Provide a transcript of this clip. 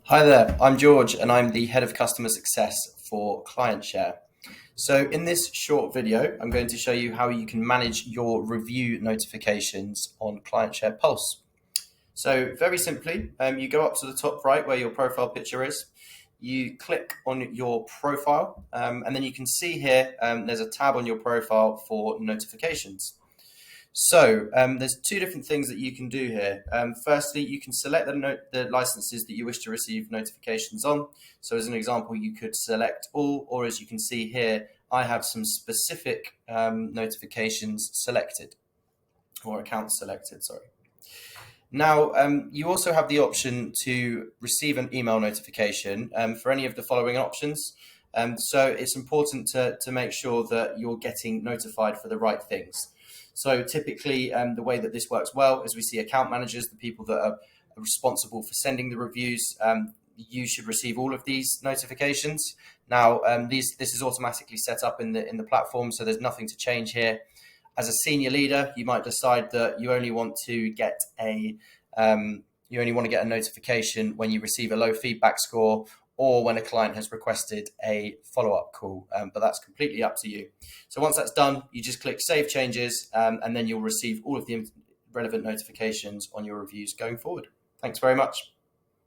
Hi there, I'm George and I'm the Head of Customer Success for ClientShare. So in this short video, I'm going to show you how you can manage your review notifications on ClientShare Pulse. So very simply, you go up to the top right where your profile picture is, you click on your profile, and then you can see here there's a tab on your profile for notifications. So there's two different things that you can do here. Firstly, you can select the licenses that you wish to receive notifications on. So as an example, you could select all, or as you can see here, I have some specific notifications selected, or accounts selected, sorry. Now, you also have the option to receive an email notification for any of the following options. So it's important to make sure that you're getting notified for the right things. So typically, the way that this works well is we see account managers, the people that are responsible for sending the reviews. You should receive all of these notifications. Now, this is automatically set up in the platform, so there's nothing to change here. As a senior leader, you might decide that you only want to get a notification when you receive a low feedback score or when a client has requested a follow-up call, but that's completely up to you. So once that's done, you just click Save Changes, and then you'll receive all of the relevant notifications on your reviews going forward. Thanks very much.